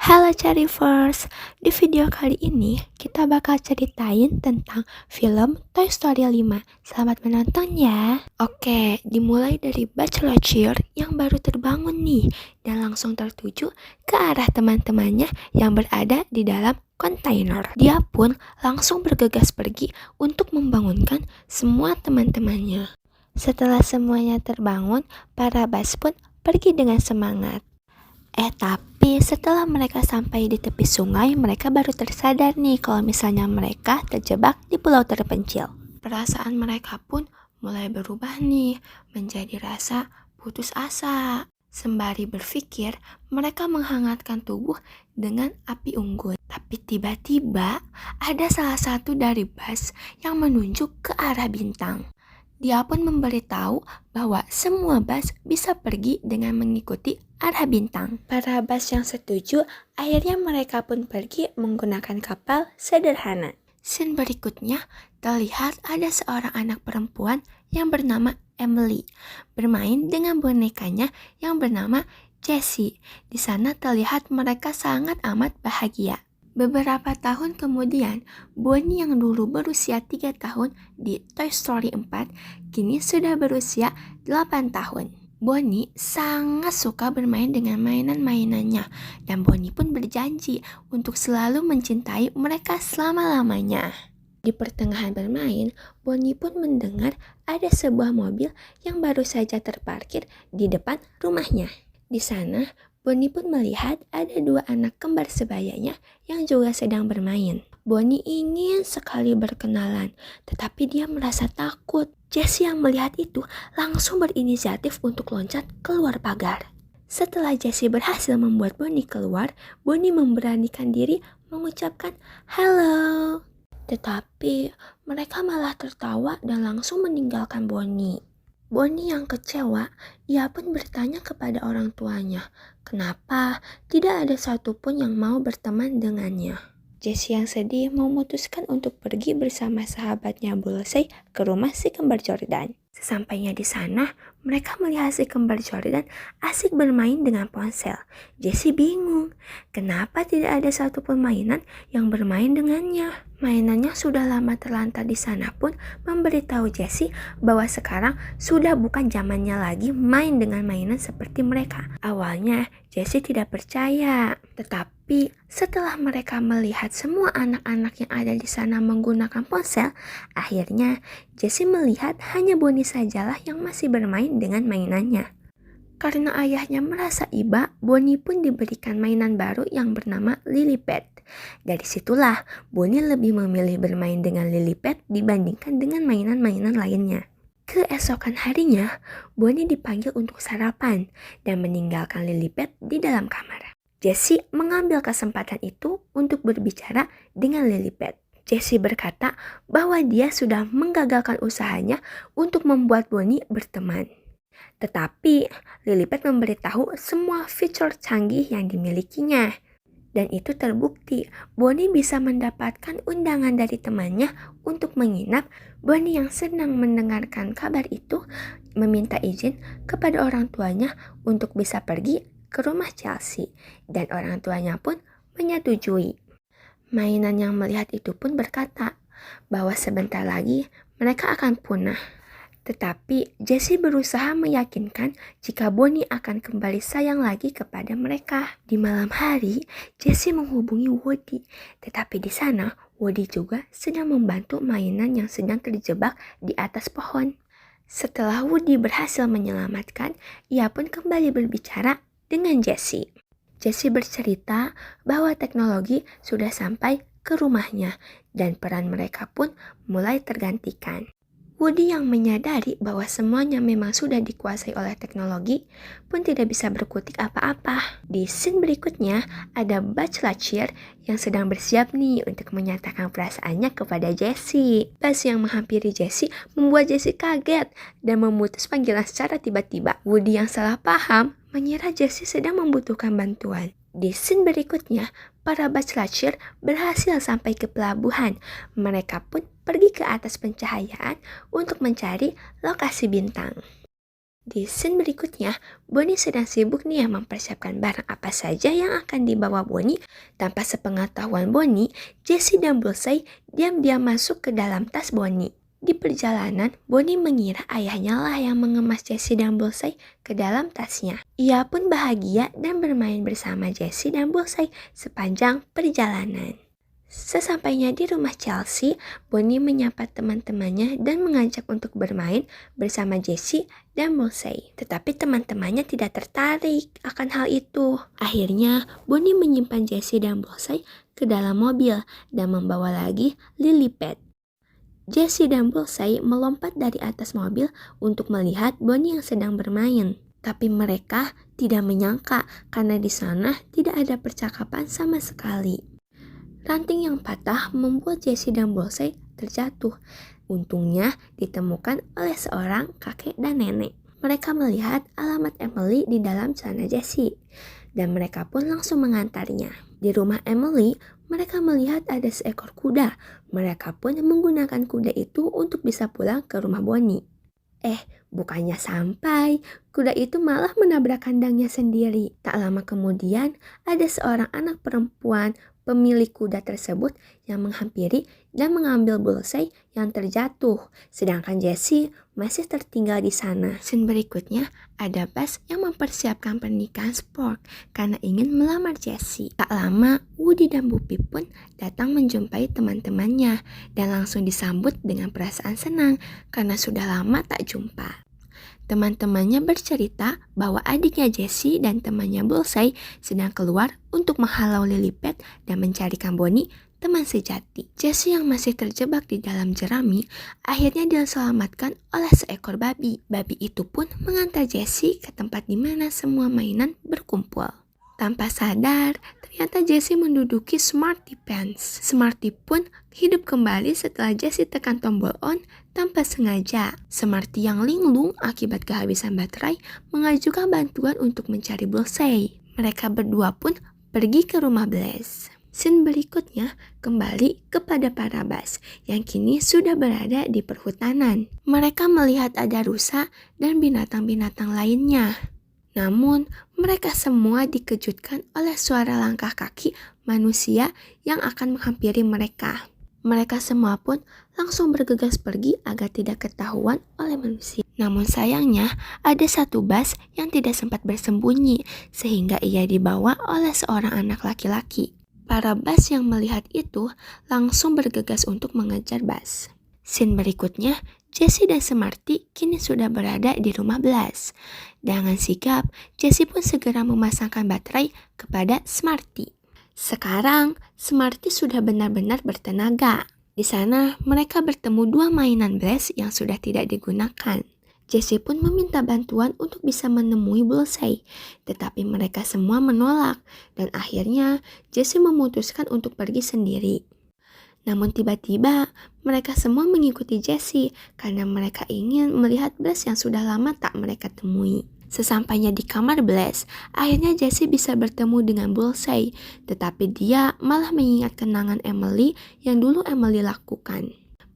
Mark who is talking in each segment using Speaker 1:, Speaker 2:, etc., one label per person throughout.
Speaker 1: Halo Charivers, di video kali ini kita bakal ceritain tentang film Toy Story 5. Selamat menonton ya. Oke, dimulai dari Buzz Lightyear yang baru terbangun nih dan langsung tertuju ke arah teman-temannya yang berada di dalam kontainer. Dia pun langsung bergegas pergi untuk membangunkan semua teman-temannya. Setelah semuanya terbangun, para Buzz pun pergi dengan semangat. Tapi setelah mereka sampai di tepi sungai, mereka baru tersadar nih kalau misalnya mereka terjebak di pulau terpencil. Perasaan mereka pun mulai berubah nih, menjadi rasa putus asa. Sembari berpikir, mereka menghangatkan tubuh dengan api unggun. Tapi tiba-tiba ada salah satu dari Buzz yang menunjuk ke arah bintang. Dia pun memberitahu bahwa semua Buzz bisa pergi dengan mengikuti arah bintang. Para Buzz yang setuju, akhirnya mereka pun pergi menggunakan kapal sederhana. Scene berikutnya, terlihat ada seorang anak perempuan yang bernama Emily bermain dengan bonekanya yang bernama Jessie. Di sana terlihat mereka sangat amat bahagia. Beberapa tahun kemudian, Bonnie yang dulu berusia 3 tahun di Toy Story 4, kini sudah berusia 8 tahun. Bonnie sangat suka bermain dengan mainan-mainannya, dan Bonnie pun berjanji untuk selalu mencintai mereka selama-lamanya. Di pertengahan bermain, Bonnie pun mendengar ada sebuah mobil yang baru saja terparkir di depan rumahnya. Di sana, Bonnie pun melihat ada 2 anak kembar sebayanya yang juga sedang bermain. Bonnie ingin sekali berkenalan, tetapi dia merasa takut. Jessie yang melihat itu langsung berinisiatif untuk loncat keluar pagar. Setelah Jessie berhasil membuat Bonnie keluar, Bonnie memberanikan diri mengucapkan halo. Tetapi mereka malah tertawa dan langsung meninggalkan Bonnie. Bonnie yang kecewa, ia pun bertanya kepada orang tuanya, kenapa tidak ada satupun yang mau berteman dengannya. Jessie yang sedih memutuskan untuk pergi bersama sahabatnya Bullseye ke rumah si kembar Jordan. Sesampainya di sana, mereka melihat si kembar Jordan asik bermain dengan ponsel. Jessie bingung, kenapa tidak ada satupun mainan yang bermain dengannya. Mainannya sudah lama terlantar di sana pun memberitahu Jessie bahwa sekarang sudah bukan zamannya lagi main dengan mainan seperti mereka. Awalnya Jessie tidak percaya, tetapi setelah mereka melihat semua anak-anak yang ada di sana menggunakan ponsel, akhirnya Jessie melihat hanya Bonnie sajalah yang masih bermain dengan mainannya. Karena ayahnya merasa iba, Bonnie pun diberikan mainan baru yang bernama Lilliput. Dari situlah, Bonnie lebih memilih bermain dengan Lilliput dibandingkan dengan mainan-mainan lainnya. Keesokan harinya, Bonnie dipanggil untuk sarapan dan meninggalkan Lilliput di dalam kamar. Jessie mengambil kesempatan itu untuk berbicara dengan Lilliput. Jessie berkata bahwa dia sudah menggagalkan usahanya untuk membuat Bonnie berteman. Tetapi Lilliput memberitahu semua fitur canggih yang dimilikinya. Dan itu terbukti, Bonnie bisa mendapatkan undangan dari temannya untuk menginap. Bonnie yang senang mendengarkan kabar itu meminta izin kepada orang tuanya untuk bisa pergi ke rumah Chelsea. Dan orang tuanya pun menyetujui. Mainan yang melihat itu pun berkata bahwa sebentar lagi mereka akan punah. Tetapi Jessie berusaha meyakinkan jika Bonnie akan kembali sayang lagi kepada mereka. Di malam hari, Jessie menghubungi Woody. Tetapi di sana, Woody juga sedang membantu mainan yang sedang terjebak di atas pohon. Setelah Woody berhasil menyelamatkan, ia pun kembali berbicara dengan Jessie. Jessie bercerita bahwa teknologi sudah sampai ke rumahnya dan peran mereka pun mulai tergantikan. Woody yang menyadari bahwa semuanya memang sudah dikuasai oleh teknologi pun tidak bisa berkutik apa-apa. Di scene berikutnya ada Buzz Lightyear yang sedang bersiap nih untuk menyatakan perasaannya kepada Jessie. Buzz yang menghampiri Jessie membuat Jessie kaget dan memutus panggilan secara tiba-tiba. Woody yang salah paham mengira Jessie sedang membutuhkan bantuan. Di scene berikutnya, para Buzz Lightyear berhasil sampai ke pelabuhan. Mereka pun pergi ke atas pencahayaan untuk mencari lokasi bintang. Di scene berikutnya, Bonnie sedang sibuk nih mempersiapkan barang apa saja yang akan dibawa Bonnie. Tanpa sepengetahuan Bonnie, Jessie dan Bullseye diam-diam masuk ke dalam tas Bonnie. Di perjalanan, Bonnie mengira ayahnya lah yang mengemas Jessie dan Bullseye ke dalam tasnya. Ia pun bahagia dan bermain bersama Jessie dan Bullseye sepanjang perjalanan. Sesampainya di rumah Chelsea, Bonnie menyapa teman-temannya dan mengajak untuk bermain bersama Jessie dan Bullseye. Tetapi teman-temannya tidak tertarik akan hal itu. Akhirnya, Bonnie menyimpan Jessie dan Bullseye ke dalam mobil dan membawa lagi Lily-Pad. Jessie dan Bullseye melompat dari atas mobil untuk melihat Bonnie yang sedang bermain. Tapi mereka tidak menyangka karena di sana tidak ada percakapan sama sekali. Ranting yang patah membuat Jessie dan Bullseye terjatuh. Untungnya ditemukan oleh seorang kakek dan nenek. Mereka melihat alamat Emily di dalam celana Jessie, dan mereka pun langsung mengantarnya. Di rumah Emily, mereka melihat ada seekor kuda. Mereka pun menggunakan kuda itu untuk bisa pulang ke rumah Bonnie. Bukannya sampai, kuda itu malah menabrak kandangnya sendiri. Tak lama kemudian, ada seorang anak perempuan pemilik kuda tersebut yang menghampiri dan mengambil Bullseye yang terjatuh, sedangkan Jessie masih tertinggal di sana. Scene berikutnya ada Buzz yang mempersiapkan pernikahan Spork karena ingin melamar Jessie. Tak lama, Woody dan Buppy pun datang menjumpai teman-temannya dan langsung disambut dengan perasaan senang karena sudah lama tak jumpa. Teman-temannya bercerita bahwa adiknya Jessie dan temannya Bullseye sedang keluar untuk menghalau Lily-Pad dan mencarikan Bonnie, teman sejati. Jessie yang masih terjebak di dalam jerami akhirnya diselamatkan oleh seekor babi. Babi itu pun mengantar Jessie ke tempat di mana semua mainan berkumpul. Tanpa sadar, ternyata Jessie menduduki Smarty Pants. Smarty pun hidup kembali setelah Jessie tekan tombol on tanpa sengaja. Smarty yang linglung akibat kehabisan baterai mengajukan bantuan untuk mencari Bullseye. Mereka berdua pun pergi ke rumah Blaze. Scene berikutnya kembali kepada para Buzz yang kini sudah berada di perhutanan. Mereka melihat ada rusa dan binatang-binatang lainnya. Namun, mereka semua dikejutkan oleh suara langkah kaki manusia yang akan menghampiri mereka. Mereka semua pun langsung bergegas pergi agar tidak ketahuan oleh manusia. Namun sayangnya, ada satu Buzz yang tidak sempat bersembunyi, sehingga ia dibawa oleh seorang anak laki-laki. Para Buzz yang melihat itu langsung bergegas untuk mengejar Buzz. Scene berikutnya, Jessie dan Smarty kini sudah berada di rumah Blaze. Dengan sigap, Jessie pun segera memasangkan baterai kepada Smarty. Sekarang, Smarty sudah benar-benar bertenaga. Di sana, mereka bertemu dua mainan Blaze yang sudah tidak digunakan. Jessie pun meminta bantuan untuk bisa menemui Bullseye, tetapi mereka semua menolak, dan akhirnya Jessie memutuskan untuk pergi sendiri. Namun tiba-tiba mereka semua mengikuti Jessie karena mereka ingin melihat Blaze yang sudah lama tak mereka temui. Sesampainya di kamar Blaze, akhirnya Jessie bisa bertemu dengan Bullseye, tetapi dia malah mengingat kenangan Emily yang dulu Emily lakukan.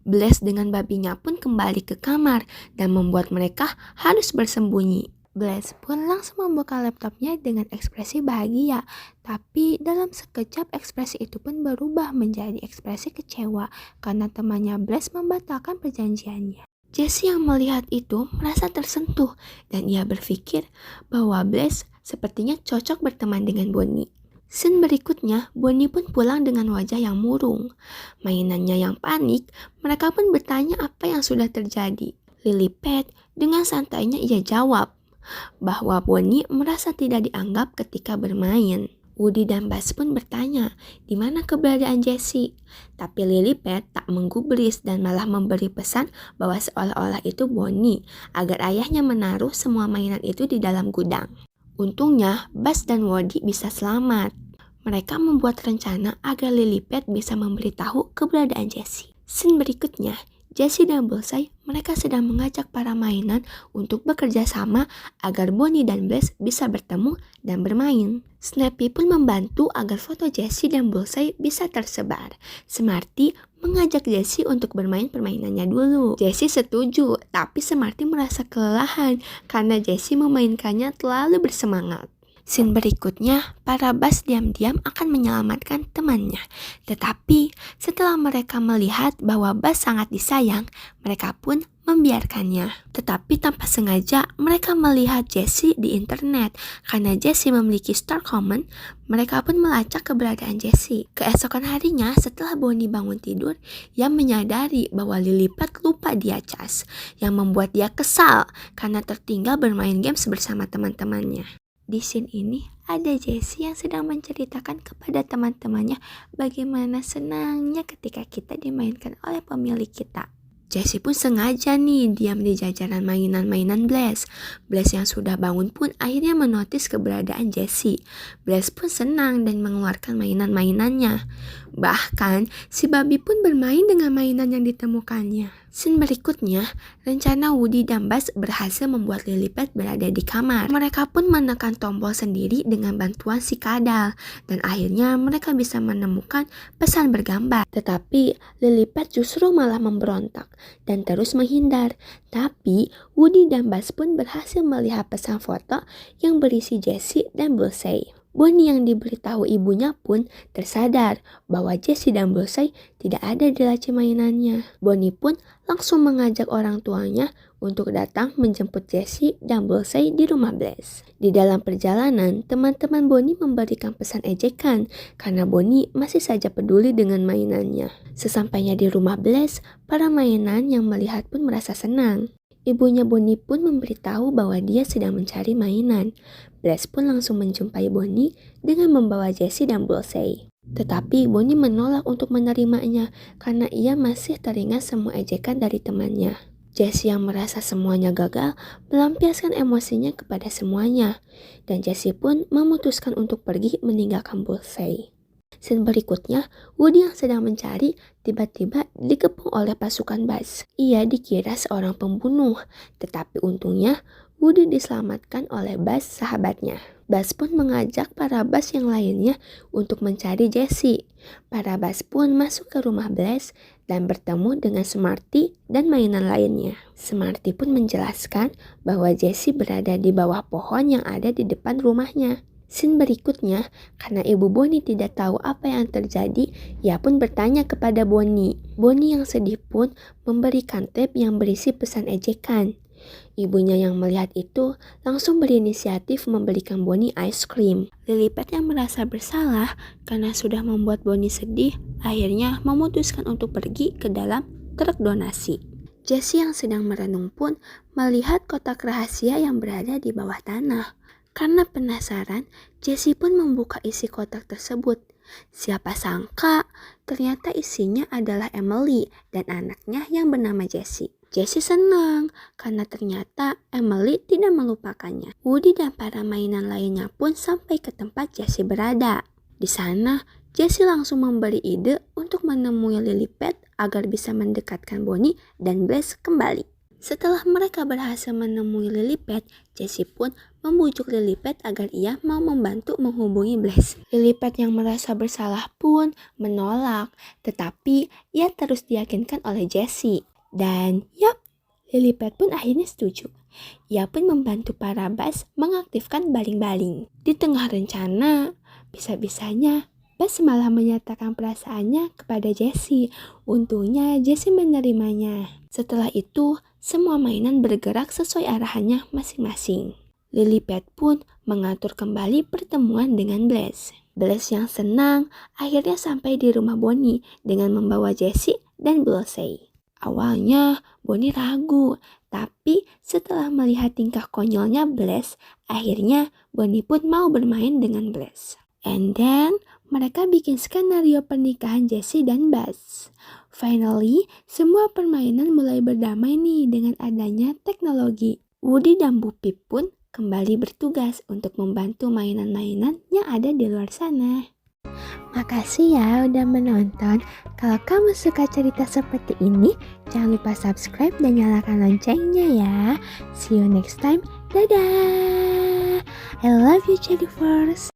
Speaker 1: Blaze dengan babinya pun kembali ke kamar dan membuat mereka harus bersembunyi. Blaze pun langsung membuka laptopnya dengan ekspresi bahagia, tapi dalam sekejap ekspresi itu pun berubah menjadi ekspresi kecewa karena temannya Blaze membatalkan perjanjiannya. Jessie yang melihat itu merasa tersentuh dan ia berpikir bahwa Blaze sepertinya cocok berteman dengan Bonnie. Scene berikutnya, Bonnie pun pulang dengan wajah yang murung. Mainannya yang panik, mereka pun bertanya apa yang sudah terjadi. Lily-Pad dengan santainya ia jawab bahwa Bonnie merasa tidak dianggap ketika bermain. Woody dan Buzz pun bertanya di mana keberadaan Jessie. Tapi Lily-Pad tak menggubris dan malah memberi pesan bahwa seolah-olah itu Bonnie agar ayahnya menaruh semua mainan itu di dalam gudang. Untungnya Buzz dan Woody bisa selamat. Mereka membuat rencana agar Lily-Pad bisa memberitahu keberadaan Jessie. Scene berikutnya, Jessie dan Bullseye, mereka sedang mengajak para mainan untuk bekerja sama agar Bonnie dan Blaze bisa bertemu dan bermain. Snappy pun membantu agar foto Jessie dan Bullseye bisa tersebar. Smarty mengajak Jessie untuk bermain permainannya dulu. Jessie setuju, tapi Smarty merasa kelelahan karena Jessie memainkannya terlalu bersemangat. Scene berikutnya, para Buzz diam-diam akan menyelamatkan temannya. Tetapi setelah mereka melihat bahwa Buzz sangat disayang, mereka pun membiarkannya. Tetapi tanpa sengaja mereka melihat Jessie di internet. Karena Jessie memiliki Star Command, mereka pun melacak keberadaan Jessie. Keesokan harinya setelah Bonnie bangun tidur, ia menyadari bahwa Lilliput lupa dia cas, yang membuat dia kesal karena tertinggal bermain games bersama teman-temannya. Di scene ini ada Jessie yang sedang menceritakan kepada teman-temannya bagaimana senangnya ketika kita dimainkan oleh pemilik kita. Jessie pun sengaja nih diam di jajaran mainan-mainan Blaze. Blaze yang sudah bangun pun akhirnya menotis keberadaan Jessie. Blaze pun senang dan mengeluarkan mainan-mainannya. Bahkan si babi pun bermain dengan mainan yang ditemukannya. Scene berikutnya, rencana Woody dan Buzz berhasil membuat Lilliput berada di kamar. Mereka pun menekan tombol sendiri dengan bantuan si kadal, dan akhirnya mereka bisa menemukan pesan bergambar. Tetapi Lilliput justru malah memberontak dan terus menghindar. Tapi Woody dan Buzz pun berhasil melihat pesan foto yang berisi Jessie dan Bullseye. Bonnie yang diberitahu ibunya pun tersadar bahwa Jessie dan Bullseye tidak ada di laci mainannya. Bonnie pun langsung mengajak orang tuanya untuk datang menjemput Jessie dan Bullseye di rumah Blaze. Di dalam perjalanan, teman-teman Bonnie memberikan pesan ejekan karena Bonnie masih saja peduli dengan mainannya. Sesampainya di rumah Blaze, para mainan yang melihat pun merasa senang. Ibunya Bonnie pun memberitahu bahwa dia sedang mencari mainan. Blaze pun langsung menjumpai Bonnie dengan membawa Jessie dan Bullseye. Tetapi Bonnie menolak untuk menerimanya karena ia masih teringat semua ejekan dari temannya. Jessie yang merasa semuanya gagal melampiaskan emosinya kepada semuanya. Dan Jessie pun memutuskan untuk pergi meninggalkan Bullseye. Scene berikutnya, Woody yang sedang mencari tiba-tiba dikepung oleh pasukan Buzz. Ia dikira seorang pembunuh, tetapi untungnya Woody diselamatkan oleh Buzz sahabatnya. Buzz pun mengajak para Buzz yang lainnya untuk mencari Jessie. Para Buzz pun masuk ke rumah Blaze dan bertemu dengan Smarty dan mainan lainnya. Smarty pun menjelaskan bahwa Jessie berada di bawah pohon yang ada di depan rumahnya. Scene berikutnya, karena ibu Bonnie tidak tahu apa yang terjadi, ia pun bertanya kepada Bonnie. Bonnie yang sedih pun memberikan tape yang berisi pesan ejekan. Ibunya yang melihat itu langsung berinisiatif membelikan Bonnie ice cream. Lilliput yang merasa bersalah karena sudah membuat Bonnie sedih, akhirnya memutuskan untuk pergi ke dalam truk donasi. Jessie yang sedang merenung pun melihat kotak rahasia yang berada di bawah tanah. Karena penasaran, Jessie pun membuka isi kotak tersebut. Siapa sangka, ternyata isinya adalah Emily dan anaknya yang bernama Jessie. Jessie senang karena ternyata Emily tidak melupakannya. Woody dan para mainan lainnya pun sampai ke tempat Jessie berada. Di sana, Jessie langsung memberi ide untuk menemui Lilliput agar bisa mendekatkan Bonnie dan Blaze kembali. Setelah mereka berhasil menemui Lilliput, Jessie pun membujuk Lilliput agar ia mau membantu menghubungi Blaze. Lilliput yang merasa bersalah pun menolak, tetapi ia terus diyakinkan oleh Jessie. Dan yap, Lilliput pun akhirnya setuju. Ia pun membantu para Buzz mengaktifkan baling-baling. Di tengah rencana, bisa-bisanya Buzz malah menyatakan perasaannya kepada Jessie. Untungnya Jessie menerimanya. Setelah itu, semua mainan bergerak sesuai arahannya masing-masing. Lilliput pun mengatur kembali pertemuan dengan Blaze. Blaze yang senang akhirnya sampai di rumah Bonnie dengan membawa Jessie dan Bullseye. Awalnya Bonnie ragu, tapi setelah melihat tingkah konyolnya Blaze, akhirnya Bonnie pun mau bermain dengan Blaze. And then, mereka bikin skenario pernikahan Jessie dan Buzz. Finally, semua permainan mulai berdamai nih dengan adanya teknologi. Woody dan Bu Pip pun kembali bertugas untuk membantu mainan-mainan yang ada di luar sana. Makasih ya udah menonton. Kalau kamu suka cerita seperti ini, jangan lupa subscribe dan nyalakan loncengnya ya. See you next time. Dadah. I love you, Jellifers.